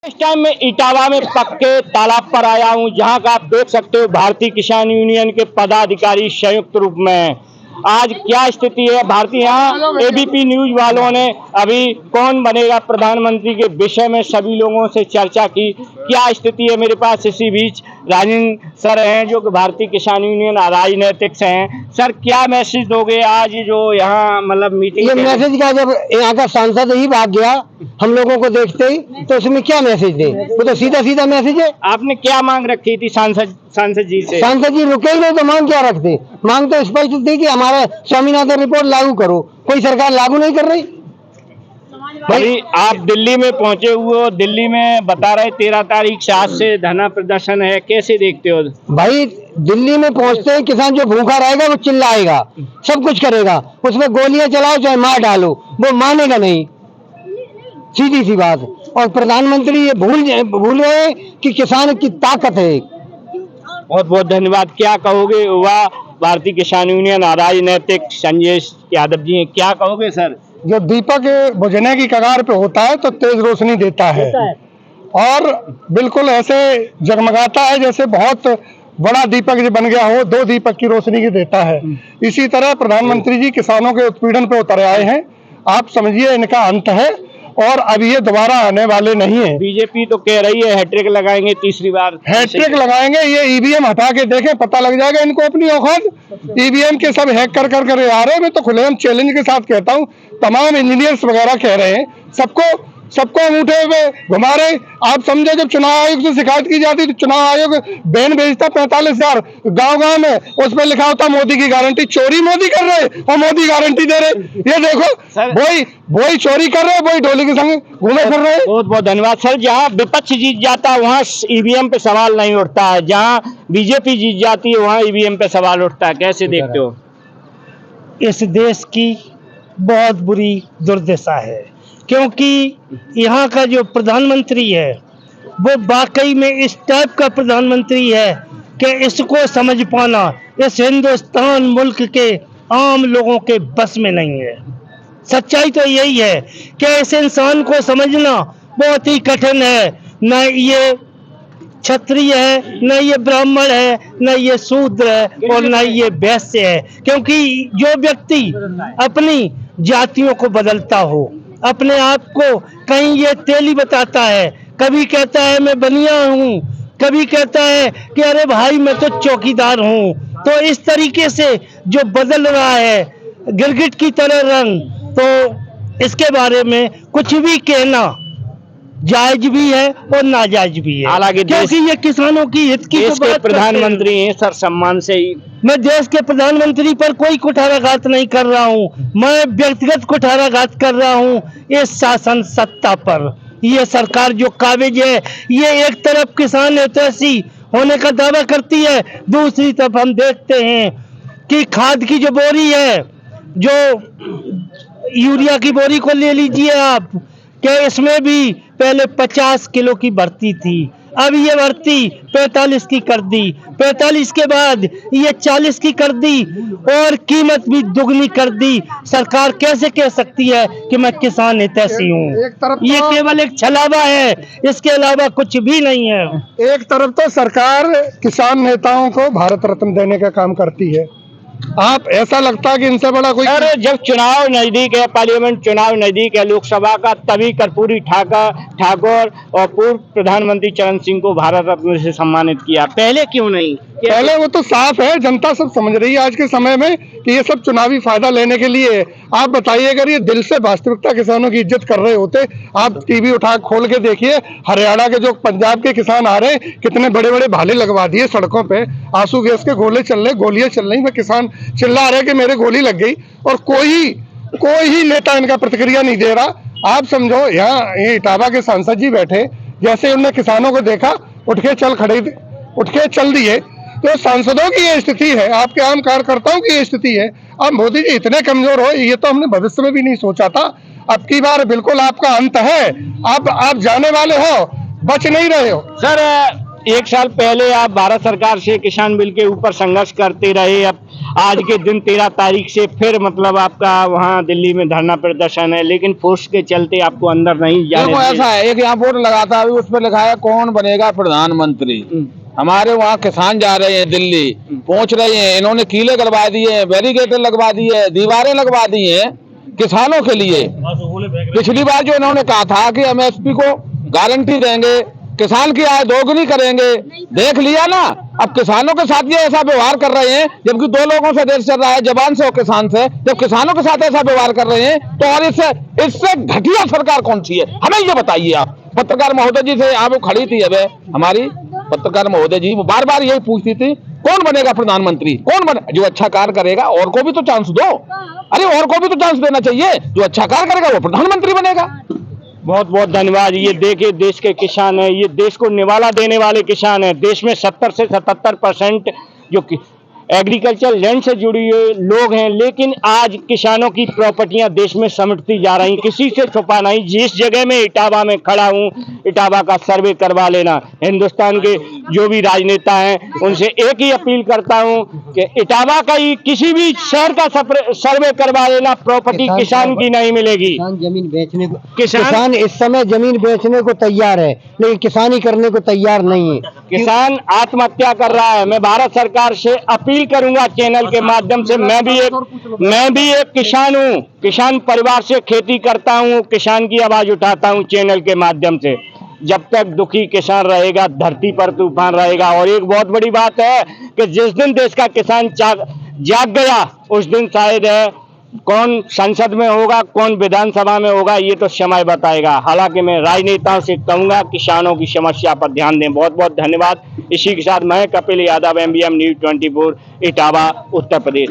इस टाइम मैं इटावा में पक्के तालाब पर आया हूं, जहां का आप देख सकते हो भारतीय किसान यूनियन के पदाधिकारी संयुक्त रूप में हैं। आज क्या स्थिति है भारतीय, यहाँ एबीपी न्यूज वालों ने अभी कौन बनेगा प्रधानमंत्री के विषय में सभी लोगों से चर्चा की। क्या स्थिति है, मेरे पास इसी बीच राजेंद्र सर हैं जो कि भारतीय किसान यूनियन राजनीतिक से हैं। सर क्या मैसेज दोगे आज जो यहाँ मतलब मीटिंग? ये मैसेज का, जब यहाँ का सांसद ही भाग गया हम लोगों को देखते ही, तो उसमें क्या मैसेज दे? वो तो सीधा सीधा मैसेज है। आपने क्या मांग रखी थी सांसद जी से? सांसद जी रुके ही नहीं तो मांग क्या रखते? मांग तो स्पष्ट थी कि हमारा स्वामीनाथन रिपोर्ट लागू करो। कोई सरकार लागू नहीं कर रही। भाई आप दिल्ली में पहुंचे हुए हो, दिल्ली में बता रहे 13 तारीख से आज से धरना प्रदर्शन है, कैसे देखते हो? भाई दिल्ली में पहुंचते हैं, किसान जो भूखा रहेगा वो चिल्लाएगा, सब कुछ करेगा, उसमें गोलियां चलाओ चाहे मार डालो, वो मानेगा नहीं, सीधी सी बात। और प्रधानमंत्री ये भूल गए कि किसान की ताकत है। बहुत बहुत धन्यवाद। क्या कहोगे युवा भारतीय किसान यूनियन राजनीतिक संजय यादव जी हैं, क्या कहोगे सर? जो दीपक बुझने की कगार पे होता है तो तेज रोशनी देता है और बिल्कुल ऐसे जगमगाता है जैसे बहुत बड़ा दीपक जो बन गया हो, 2 दीपक की रोशनी की देता है। इसी तरह प्रधानमंत्री जी किसानों के उत्पीड़न पे उतर आए हैं। आप समझिए इनका अंत है और अब ये दोबारा आने वाले नहीं है। बीजेपी तो कह रही है हैट्रिक लगाएंगे, तीसरी बार हैट्रिक लगाएंगे। ये ईवीएम हटा के देखें, पता लग जाएगा इनको अपनी औकात। ईवीएम के सब हैक कर आ रहे हैं। मैं तो खुलेआम चैलेंज के साथ कहता हूँ, तमाम इंजीनियर्स वगैरह कह रहे हैं, सबको अंगूठे पे घुमा रहे। आप समझे जब चुनाव आयोग से शिकायत की जाती तो चुनाव आयोग बैन भेजता 45,000 गाँव में, उस पर लिखा होता मोदी की गारंटी। चोरी मोदी कर रहे और मोदी गारंटी दे रहे। ये देखो वही चोरी कर रहे, वही डोली के संग घूमे फिर रहे। बहुत बहुत धन्यवाद सर। जहाँ विपक्ष जीत जाता है वहाँ ईवीएम पे सवाल नहीं उठता है, जहाँ बीजेपी जीत जाती है वहाँ ईवीएम पे सवाल उठता है, कैसे देखते हो? इस देश की बहुत बुरी दुर्दशा है, क्योंकि यहाँ का जो प्रधानमंत्री है वो वाकई में इस टाइप का प्रधानमंत्री है कि इसको समझ पाना इस हिंदुस्तान मुल्क के आम लोगों के बस में नहीं है। सच्चाई तो यही है कि इस इंसान को समझना बहुत ही कठिन है। न ये क्षत्रिय है, न ये ब्राह्मण है, न ये शूद्र है और न ये वैश्य है। क्योंकि जो व्यक्ति अपनी जातियों को बदलता हो, अपने आप को कहीं ये तेली बताता है, कभी कहता है मैं बनिया हूँ, कभी कहता है कि अरे भाई मैं तो चौकीदार हूँ, तो इस तरीके से जो बदल रहा है गिरगिट की तरह रंग, तो इसके बारे में कुछ भी कहना जायज भी है और नाजायज भी है। हालांकि क्योंकि ये किसानों की हित की देश के प्रधानमंत्री हैं सर, सम्मान से ही। मैं देश के प्रधानमंत्री पर कोई कुठाराघात नहीं कर रहा हूँ, मैं व्यक्तिगत कुठाराघात कर रहा हूँ इस शासन सत्ता पर। ये सरकार जो काबिज है, ये एक तरफ किसान हितैषी होने का दावा करती है, दूसरी तरफ हम देखते हैं कि खाद की जो बोरी है, जो यूरिया की बोरी को ले लीजिए आप, कि इसमें भी पहले 50 किलो की भर्ती थी, अब ये भर्ती 45 की कर दी, 45 के बाद ये 40 की कर दी और कीमत भी दुगनी कर दी। सरकार कैसे कह सकती है कि मैं किसान हितैषी हूँ? ये केवल एक छलावा है, इसके अलावा कुछ भी नहीं है। एक तरफ तो सरकार किसान नेताओं को भारत रत्न देने का काम करती है। आप ऐसा लगता है कि इनसे बड़ा कोई? अरे जब चुनाव नजदीक है, पार्लियामेंट चुनाव नजदीक है लोकसभा का, तभी कर्पूरी ठाकुर और पूर्व प्रधानमंत्री चरण सिंह को भारत रत्न से सम्मानित किया, पहले क्यों नहीं? पहले वो तो साफ है, जनता सब समझ रही है आज के समय में कि ये सब चुनावी फायदा लेने के लिए है। आप बताइए, अगर ये दिल से वास्तविकता किसानों की इज्जत कर रहे होते, आप टीवी उठा खोल के देखिए, हरियाणा के जो पंजाब के किसान आ रहे हैं, कितने बड़े बड़े भाले लगवा दिए सड़कों पे, आंसू गैस के गोले चल रहे, गोलियां चल रही, किसान चिल्ला रहे कि मेरे गोली लग गई, और कोई ही नेता इनका प्रतिक्रिया नहीं दे रहा। आप समझो, यहाँ ये इटावा के सांसद जी बैठे, जैसे उन्होंने किसानों को देखा, उठ के चल दिए। तो सांसदों की ये स्थिति है, आपके आम कार्यकर्ताओं की ये स्थिति है। अब मोदी जी इतने कमजोर हो, ये तो हमने भविष्य में भी नहीं सोचा था। अब की बार बिल्कुल आपका अंत है, आप जाने वाले हो, बच नहीं रहे हो। सर 1 साल पहले आप भारत सरकार से किसान बिल के ऊपर संघर्ष करते रहे, अब आज के दिन 13 तारीख से फिर मतलब आपका वहाँ दिल्ली में धरना प्रदर्शन है, लेकिन फोर्स के चलते आपको अंदर नहीं जाने देखो दिए। ऐसा है, एक यहाँ बोर्ड लगाता है, उस पर लिखा है कौन बनेगा प्रधानमंत्री। हमारे वहाँ किसान जा रहे हैं दिल्ली, पहुंच रहे हैं, इन्होंने कीले करवा दिए, बैरिकेड लगवा दिए, दीवारें लगवा दी हैं किसानों के लिए। पिछली बार जो इन्होंने कहा था कि एमएसपी को गारंटी देंगे, किसान की आय दोगुनी करेंगे, देख लिया ना। अब किसानों के साथ ये ऐसा व्यवहार कर रहे हैं, जबकि दो लोगों से देश चल रहा है, जवान से और किसान से। जब किसानों के साथ ऐसा व्यवहार कर रहे हैं तो और इससे घटिया सरकार कौन सी है, हमें ये बताइए आप। पत्रकार महोदय जी से आप खड़ी थी अब हमारी पत्रकार महोदय जी, वो बार बार यही पूछती थी कौन बनेगा प्रधानमंत्री, कौन बने, जो अच्छा कार्य करेगा और को भी तो चांस दो। अरे और को भी तो चांस देना चाहिए, जो अच्छा कार्य करेगा वो प्रधानमंत्री बनेगा। बहुत बहुत धन्यवाद। ये देखिए देश के किसान हैं, ये देश को निवाला देने वाले किसान हैं। देश में 70 से 77% जो एग्रीकल्चर लैंड से जुड़ी हुए लोग हैं, लेकिन आज किसानों की प्रॉपर्टियां देश में समेटती जा रही, किसी से छुपा नहीं। जिस जगह में इटावा में खड़ा हूं, इटावा का सर्वे करवा लेना। हिंदुस्तान के जो भी राजनेता हैं उनसे एक ही अपील करता हूं कि इटावा का ही किसी भी शहर का सर्वे करवा लेना, प्रॉपर्टी किसान की नहीं मिलेगी। किसान जमीन बेचने को किसान इस समय जमीन बेचने को तैयार है, लेकिन किसानी करने को तैयार नहीं है। किसान आत्महत्या कर रहा है। मैं भारत सरकार से अपील करूंगा चैनल के माध्यम से, मैं भी एक किसान हूं, किसान परिवार से खेती करता हूं, किसान की आवाज उठाता हूं चैनल के माध्यम से। जब तक दुखी किसान रहेगा धरती पर तूफान रहेगा। और एक बहुत बड़ी बात है कि जिस दिन देश का किसान जाग गया उस दिन शायद कौन संसद में होगा, कौन विधानसभा में होगा, ये तो समय बताएगा। हालांकि मैं राजनेताओं से कहूंगा किसानों की समस्या पर ध्यान दें। बहुत बहुत धन्यवाद। इसी के साथ मैं कपिल यादव, MBM न्यूज़ 24, इटावा, उत्तर प्रदेश।